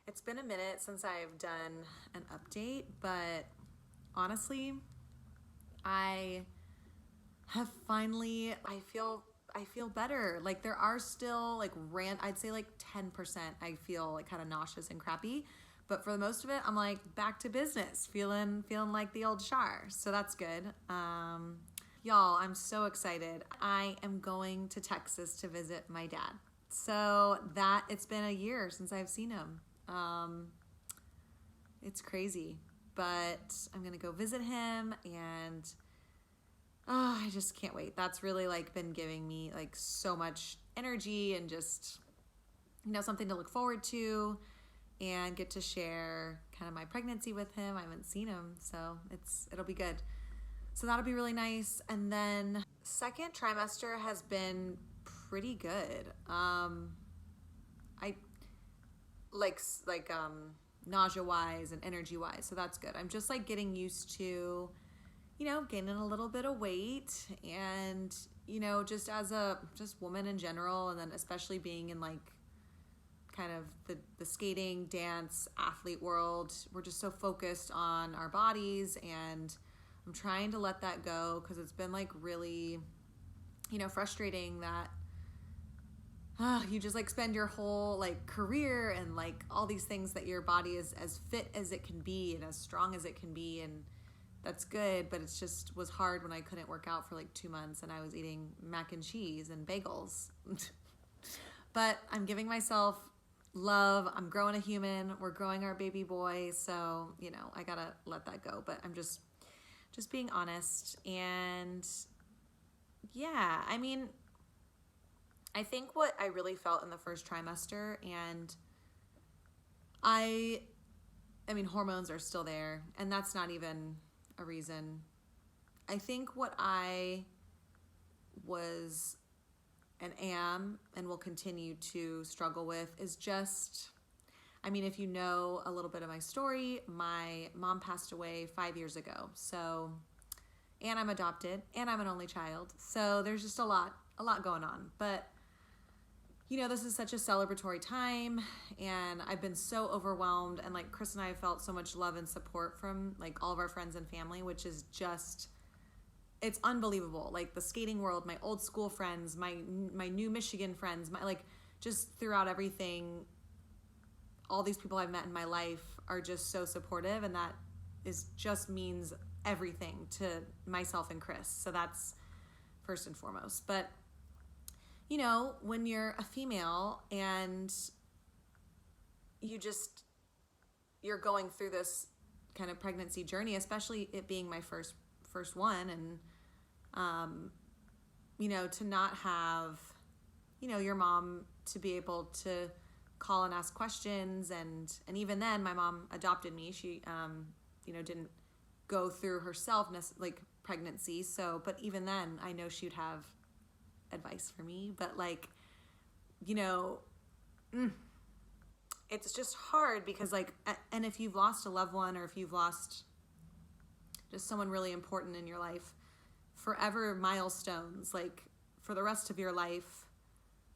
It's been a minute since I've done an update, but honestly, I have finally, I feel better. Like there are still like I'd say like 10% I feel like kind of nauseous and crappy, but for the most of it, I'm like back to business, feeling like the old Char. So that's good. Y'all, I'm so excited. I am going to Texas to visit my dad. So it's been a year since I've seen him. It's crazy, but I'm gonna go visit him, and I just can't wait. That's really like been giving me like so much energy and just something to look forward to, and get to share kind of my pregnancy with him. I haven't seen him, so it'll be good. So that'll be really nice. And then second trimester has been pretty good. I like nausea wise and energy wise, so that's good. I'm just like getting used to gaining a little bit of weight, and just as a woman in general, and then especially being in like kind of the skating, dance, athlete world, we're just so focused on our bodies, and I'm trying to let that go, because it's been like really frustrating that you just like spend your whole like career and like all these things that your body is as fit as it can be and as strong as it can be, and that's good, but it's just was hard when I couldn't work out for like 2 months and I was eating mac and cheese and bagels. But I'm giving myself love. I'm growing a human. We're growing our baby boy, so I gotta let that go. But I'm just being honest. And yeah, I mean, I think what I really felt in the first trimester, and I mean, hormones are still there, and that's not even a reason. I think what I was and am and will continue to struggle with is just, I mean, if you know a little bit of my story, my mom passed away 5 years ago. So, and I'm adopted, and I'm an only child. So there's just a lot going on. But this is such a celebratory time, and I've been so overwhelmed, and like Chris and I have felt so much love and support from like all of our friends and family, which is just, it's unbelievable. Like the skating world, my old school friends, my new Michigan friends, my like just throughout everything, all these people I've met in my life are just so supportive, and that just means everything to myself and Chris. So that's first and foremost. But when you're a female and you're going through this kind of pregnancy journey, especially it being my first one, and to not have your mom to be able to call and ask questions, and even then my mom adopted me. She didn't go through herself like pregnancy, so but even then I know she'd have advice for me. But like it's just hard, because like, and if you've lost a loved one, or if you've lost just someone really important in your life, forever milestones, like for the rest of your life,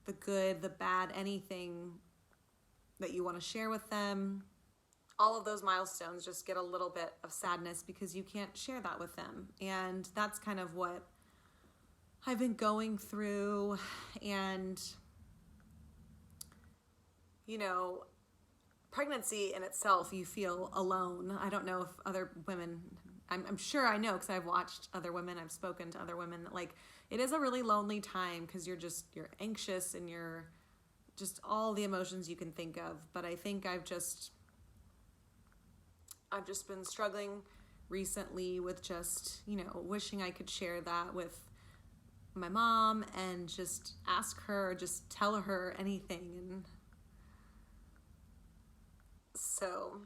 the good, the bad, anything that you want to share with them, all of those milestones just get a little bit of sadness because you can't share that with them. And that's kind of what I've been going through. And pregnancy in itself, you feel alone. I don't know if other women, I'm sure I know, because I've watched other women, I've spoken to other women, that like it is a really lonely time, because you're anxious, and you're just all the emotions you can think of. But I think I've just been struggling recently with just wishing I could share that with my mom, and just ask her, just tell her anything. And so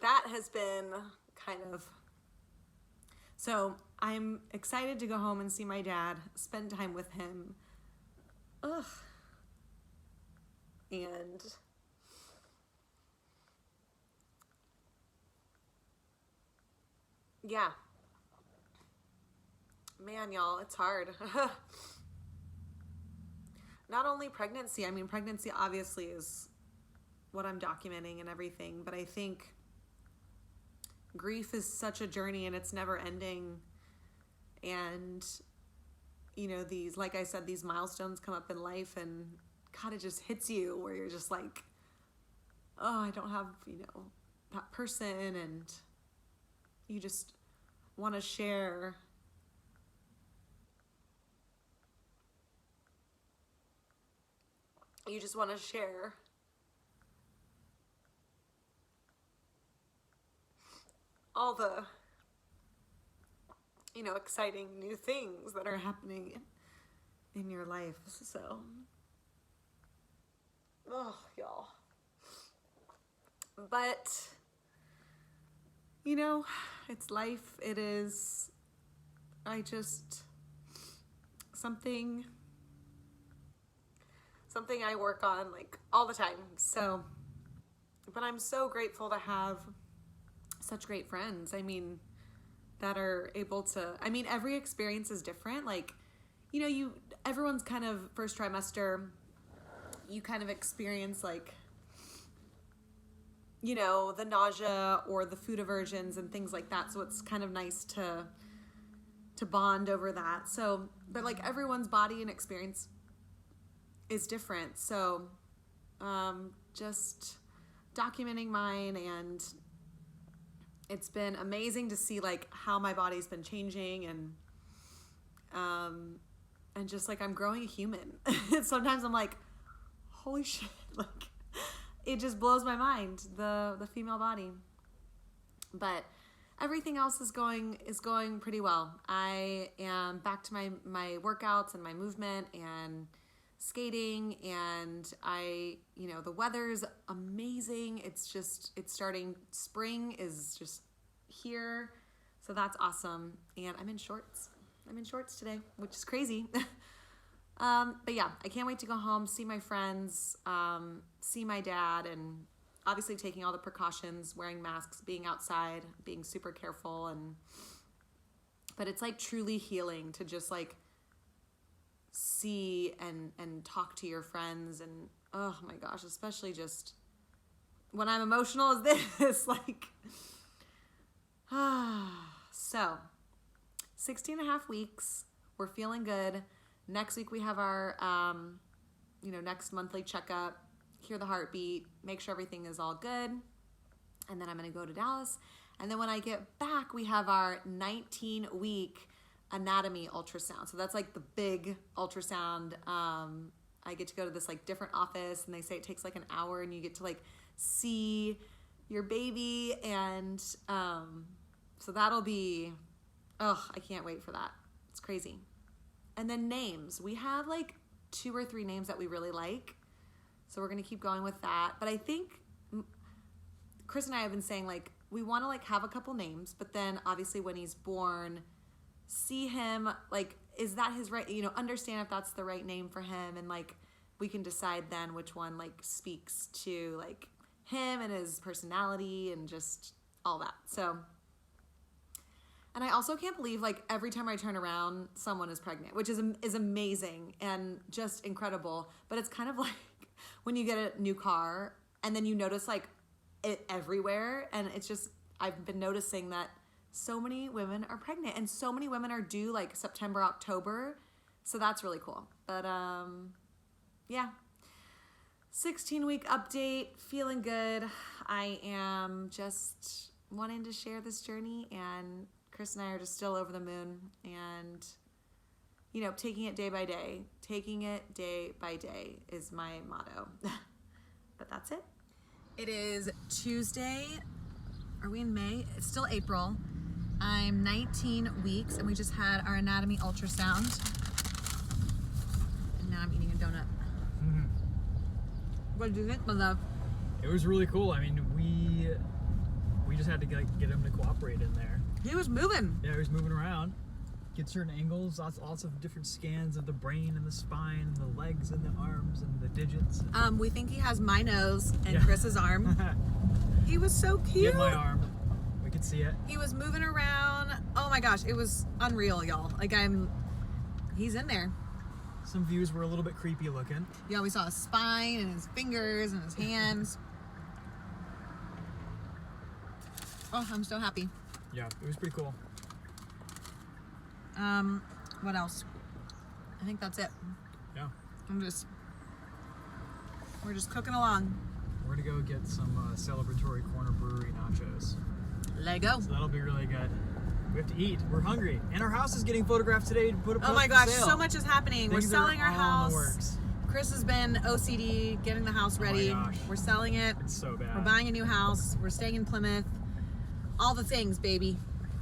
that has been kind of, so I'm excited to go home and see my dad, spend time with him. And yeah, man, y'all, it's hard. Not only pregnancy, I mean, pregnancy obviously is what I'm documenting and everything. But I think grief is such a journey and it's never ending. And, you know, these, like I said, these milestones come up in life and God, it just hits you where you're just like, oh, I don't have, you know, that person, and you just want to share. You just want to share all the, you know, exciting new things that are happening in your life. So, oh, y'all. But, you know, it's life. It is, something I work on like all the time. So, but I'm so grateful to have such great friends. I mean, that are able to, I mean, every experience is different. Like, you know, everyone's kind of first trimester, you kind of experience like, you know, the nausea or the food aversions and things like that. So it's kind of nice to bond over that. So, but like everyone's body and experience is different. So, just documenting mine, and it's been amazing to see like how my body's been changing, and just like I'm growing a human. Sometimes I'm like, holy shit, like it just blows my mind, the female body. But everything else is going pretty well. I am back to my workouts and my movement and skating, and you know, the weather's amazing. It's starting, spring is just here. So that's awesome. And I'm in shorts today, which is crazy. But yeah, I can't wait to go home, see my friends, see my dad, and obviously taking all the precautions, wearing masks, being outside, being super careful. But it's like truly healing to just like see and talk to your friends. And oh my gosh, especially just when I'm emotional as this, like, so 16 and a half weeks, we're feeling good. Next week we have our, you know, next monthly checkup, hear the heartbeat, make sure everything is all good. And then I'm going to go to Dallas. And then when I get back, we have our 19-week anatomy ultrasound. So that's like the big ultrasound. I get to go to this like different office, and they say it takes like an hour, and you get to like see your baby. And so that'll be, oh, I can't wait for that. It's crazy. And then names. We have like 2 or 3 names that we really like. So we're going to keep going with that. But I think Chris and I have been saying like, we want to like have a couple names, but then obviously when he's born, see him, like, is that his right, you know, understand if that's the right name for him. And like, we can decide then which one like speaks to like him and his personality and just all that. So, and I also can't believe like every time I turn around, someone is pregnant, which is amazing and just incredible. But it's kind of like when you get a new car and then you notice like it everywhere. And it's just, I've been noticing that so many women are pregnant and so many women are due like September, October. So that's really cool. But yeah, 16-week update, feeling good. I am just wanting to share this journey, and Chris and I are just still over the moon, and, you know, taking it day by day. Taking it day by day is my motto. But that's it. It is Tuesday. Are we in May? It's still April. I'm 19 weeks, and we just had our anatomy ultrasound. And now I'm eating a donut. Mm-hmm. What did you think, my love? It was really cool. I mean, we just had to get him to cooperate in there. He was moving. Yeah, he was moving around. Get certain angles, lots of different scans of the brain and the spine, and the legs and the arms and the digits. We think he has my nose and Chris's arm. He was so cute. He had my arm. We could see it. He was moving around. Oh my gosh, it was unreal, y'all. Like he's in there. Some views were a little bit creepy looking. Yeah, we saw his spine and his fingers and his hands. Oh, I'm so happy. Yeah, it was pretty cool. What else? I think that's it. Yeah. We're just cooking along. We're gonna go get some celebratory corner brewery nachos. Let go. So that'll be really good. We have to eat. We're hungry. And our house is getting photographed today to put up Oh my for gosh, sale. so much is happening. Things We're selling are our all in the house. works. Chris has been OCD, getting the house ready. Oh my gosh. We're selling it. It's so bad. We're buying a new house. We're staying in Plymouth. All the things, baby.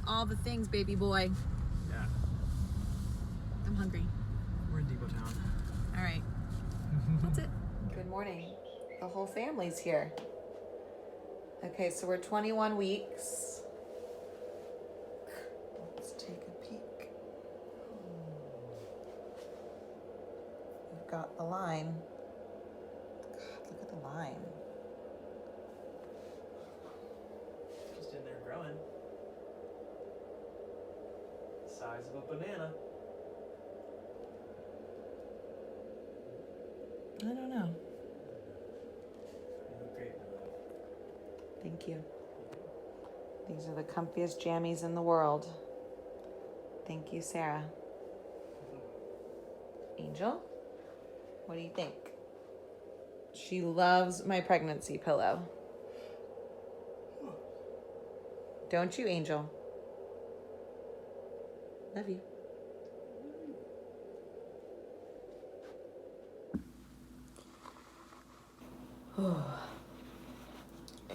All the things, baby boy. Yeah. I'm hungry. We're in Depot Town. All right. That's it. Good morning. The whole family's here. Okay, so we're 21 weeks. Let's take a peek. We've got the line. God, look at the line. Just in there growing. The size of a banana. I don't know. You look great. Thank you. These are the comfiest jammies in the world. Thank you, Sarah. Angel, what do you think? She loves my pregnancy pillow. Don't you, Angel? Love you.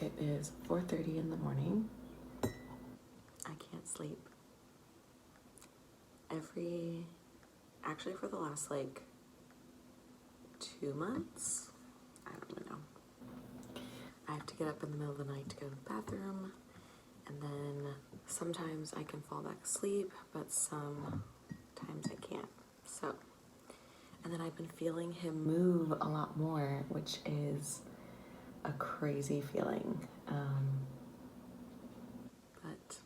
It is 4:30 in the morning. I can't sleep. Actually for the last like 2 months, I don't really know. I have to get up in the middle of the night to go to the bathroom, and then sometimes I can fall back asleep, but sometimes I can't. So, and then I've been feeling him move a lot more, which is a crazy feeling. But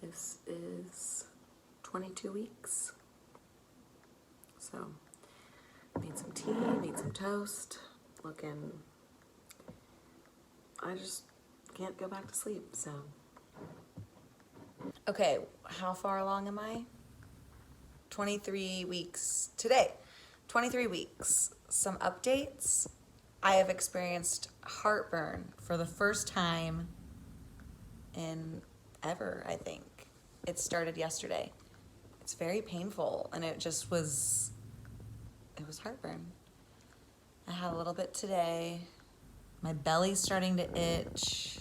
this is 22 weeks. So, made some tea, made some toast, I just can't go back to sleep, so. Okay, how far along am I? 23 weeks today. 23 weeks. Some updates. I have experienced heartburn for the first time in ever, I think. It started yesterday. It's very painful, and it was heartburn. I had a little bit today. My belly's starting to itch.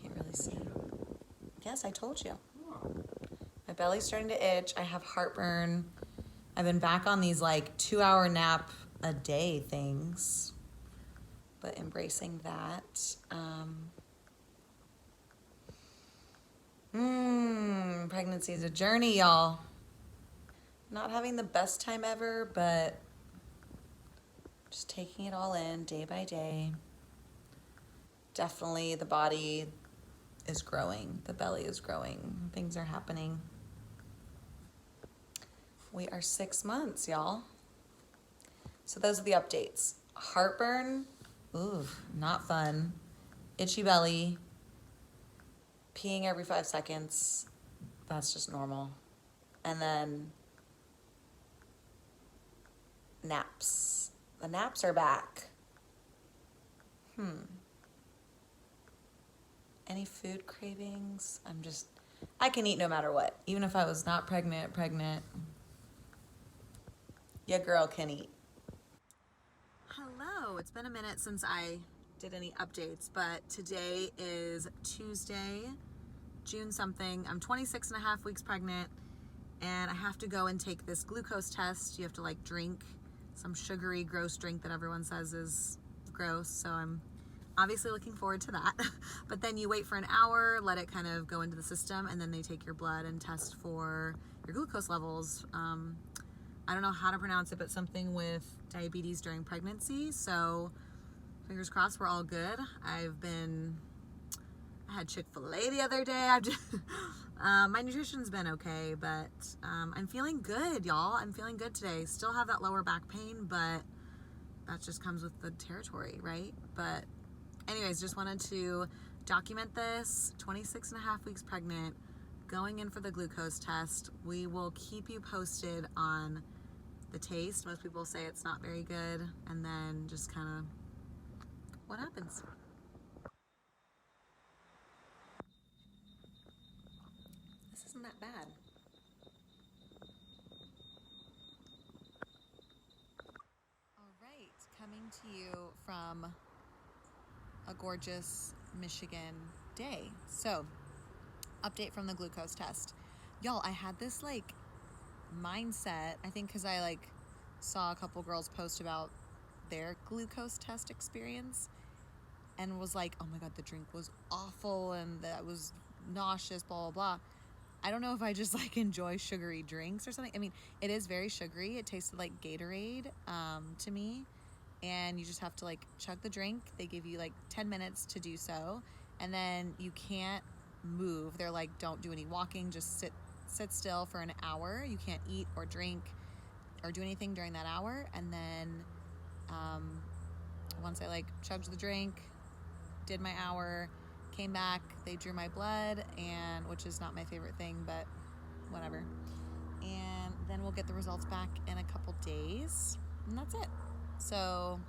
Can't really see. Yes, I told you. My belly's starting to itch. I have heartburn. I've been back on these like 2-hour nap a day things, but embracing that. Pregnancy is a journey, y'all. Not having the best time ever, but just taking it all in day by day. Definitely the body is growing. The belly is growing. Things are happening. We are 6 months, y'all. So those are the updates. Heartburn, ooh, not fun. Itchy belly, peeing every 5 seconds. That's just normal. And then naps. The naps are back. Any food cravings? I can eat no matter what. Even if I was not pregnant. Your girl can eat. Hello, it's been a minute since I did any updates, but today is Tuesday, June something. I'm 26 and a half weeks pregnant, and I have to go and take this glucose test. You have to like drink some sugary, gross drink that everyone says is gross, so I'm obviously looking forward to that. But then you wait for an hour, let it kind of go into the system, and then they take your blood and test for your glucose levels. I don't know how to pronounce it, but something with diabetes during pregnancy. So fingers crossed we're all good. I had Chick-fil-A the other day. My nutrition's been okay, but I'm feeling good, y'all. I'm feeling good today. Still have that lower back pain, but that just comes with the territory, right? But Anyways, just wanted to document this. 26 and a half weeks pregnant, going in for the glucose test. We will keep you posted on the taste. Most people say it's not very good, and then just kind of what happens. This isn't that bad. All right, coming to you from a gorgeous Michigan day. So, update from the glucose test. Y'all, I had this like mindset, I think because I like saw a couple girls post about their glucose test experience and was like, oh my God, the drink was awful and that was nauseous, blah, blah, blah. I don't know if I just like enjoy sugary drinks or something. I mean, it is very sugary. It tasted like Gatorade to me. And you just have to like chug the drink. They give you like 10 minutes to do so. And then you can't move. They're like, don't do any walking, just sit still for an hour. You can't eat or drink or do anything during that hour. And then once I like chugged the drink, did my hour, came back, they drew my blood, and which is not my favorite thing, but whatever. And then we'll get the results back in a couple days, and that's it. So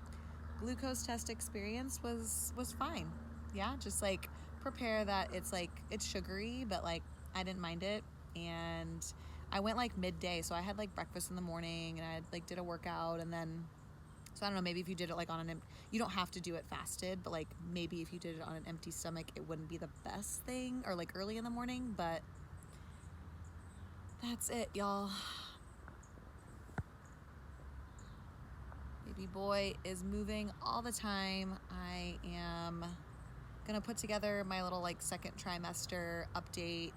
glucose test experience was fine. Yeah, just like prepare that it's like it's sugary, but like I didn't mind it. And I went like midday, so I had like breakfast in the morning, and I like did a workout, and then so I don't know, maybe if you did it like on you don't have to do it fasted, but like maybe if you did it on an empty stomach, it wouldn't be the best thing, or like early in the morning, but that's it, y'all. Baby boy is moving all the time. I am gonna put together my little like second trimester update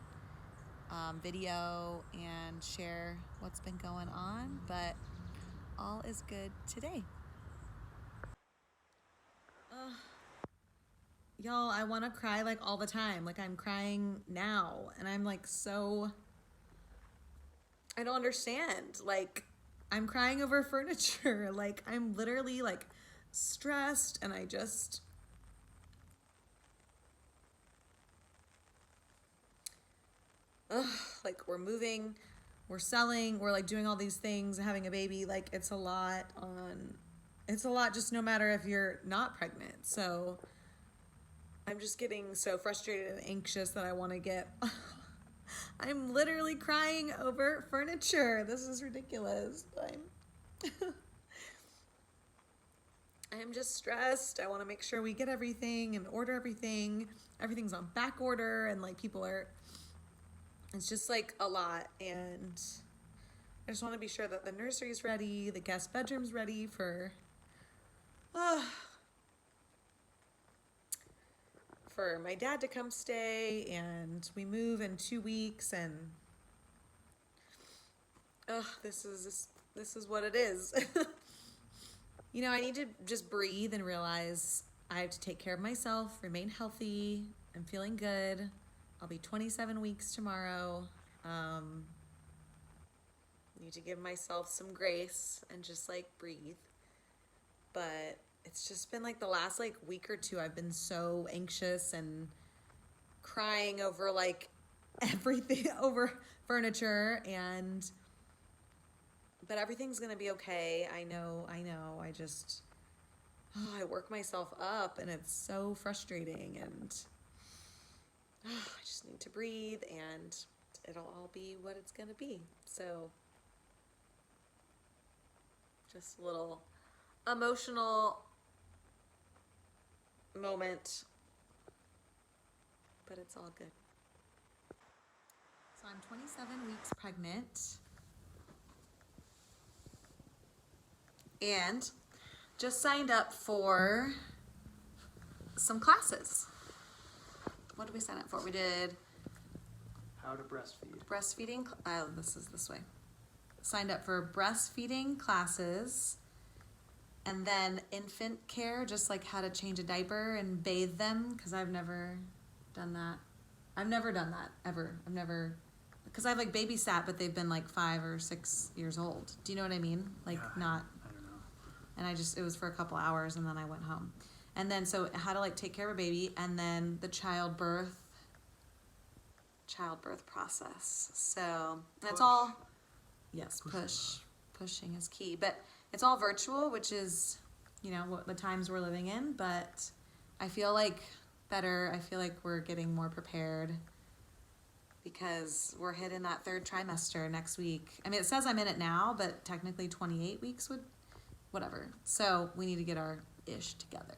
video and share what's been going on, but all is good today. Y'all, I want to cry like all the time. Like I'm crying now, and I'm like so I don't understand. Like I'm crying over furniture. Like I'm literally like stressed, and I just like we're moving, we're selling, we're like doing all these things, having a baby. Like it's a lot just no matter if you're not pregnant. So I'm just getting so frustrated and anxious that I want to get I'm literally crying over furniture. This is ridiculous. I'm just stressed. I want to make sure we get everything and order everything. Everything's on back order, and like it's just like a lot, and I just want to be sure that the nursery's ready, the guest bedroom's ready for my dad to come stay, and we move in 2 weeks, and this is what it is. You know, I need to just breathe and realize I have to take care of myself, remain healthy. I'm feeling good. I'll be 27 weeks tomorrow. Need to give myself some grace and just like breathe. But it's just been like the last like week or two, I've been so anxious and crying over like everything, over furniture, but everything's gonna be okay. I know. I just, I work myself up, and it's so frustrating, and I just need to breathe, and it'll all be what it's gonna be. So just a little emotional moment, but it's all good. So I'm 27 weeks pregnant, and just signed up for some classes. What did we sign up for? We did How to breastfeed. breastfeeding. Oh, this way. Signed up for breastfeeding classes, and then infant care, just like how to change a diaper and bathe them, because I've never done that. I've never done that ever. Because I've like babysat, but they've been like 5 or 6 years old. Do you know what I mean? Like Yeah, not. I don't know. And it was for a couple hours, and then I went home. And then so how to like take care of a baby, and then the childbirth process. So that's all. Yes, pushing is key, but it's all virtual, which is, you know, what the times we're living in. But I feel like better. I feel like we're getting more prepared because we're hitting that 3rd trimester next week. I mean, it says I'm in it now, but technically 28 weeks would, whatever. So we need to get our ish together.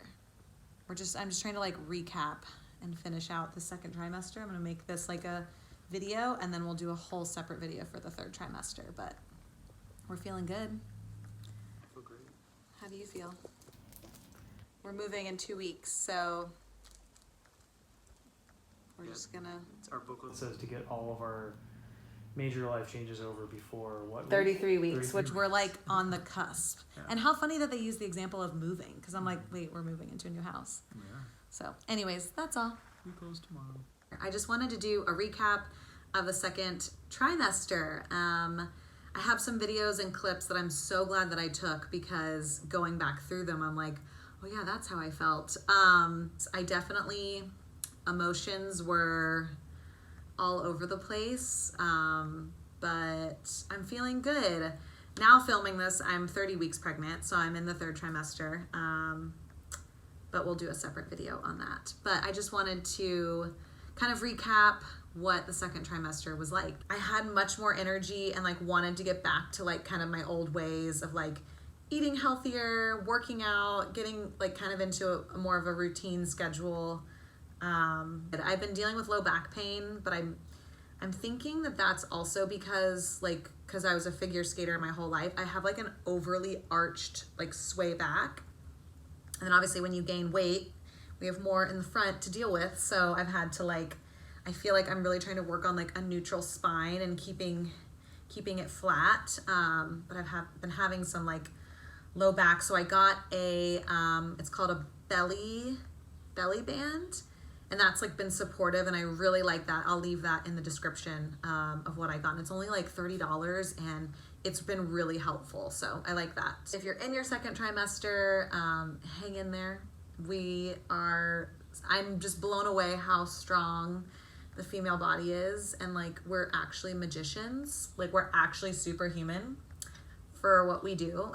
I'm just trying to like recap and finish out the 2nd trimester. I'm gonna make this like a video, and then we'll do a whole separate video for the 3rd trimester. But we're feeling good. I feel great. How do you feel? We're moving in 2 weeks, so we're just gonna. Our booklet says to get all of our major life changes over before what? 33 weeks, 33 which we're like on the cusp. Yeah. And how funny that they use the example of moving, because I'm like, wait, we're moving into a new house. Yeah. So anyways, that's all. We close tomorrow. I just wanted to do a recap of the 2nd trimester. I have some videos and clips that I'm so glad that I took, because going back through them, I'm like, oh yeah, that's how I felt. I definitely, emotions were all over the place, but I'm feeling good. Now filming this, I'm 30 weeks pregnant, so I'm in the 3rd trimester, but we'll do a separate video on that. But I just wanted to kind of recap what the 2nd trimester was like. I had much more energy and like wanted to get back to like kind of my old ways of like eating healthier, working out, getting like kind of into a more of a routine schedule. I've been dealing with low back pain, but I'm thinking that that's also because I was a figure skater my whole life. I have like an overly arched like sway back. And then obviously when you gain weight, we have more in the front to deal with. So I've had to like, I feel like I'm really trying to work on like a neutral spine and keeping it flat. But I've been having some like low back. So I got a, it's called a belly band. And that's like been supportive, and I really like that. I'll leave that in the description of what I got. And it's only like $30, and it's been really helpful. So I like that. If you're in your 2nd trimester, hang in there. I'm just blown away how strong the female body is, and like we're actually magicians. Like we're actually superhuman for what we do.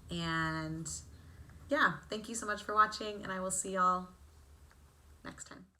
And yeah, thank you so much for watching, and I will see y'all next time.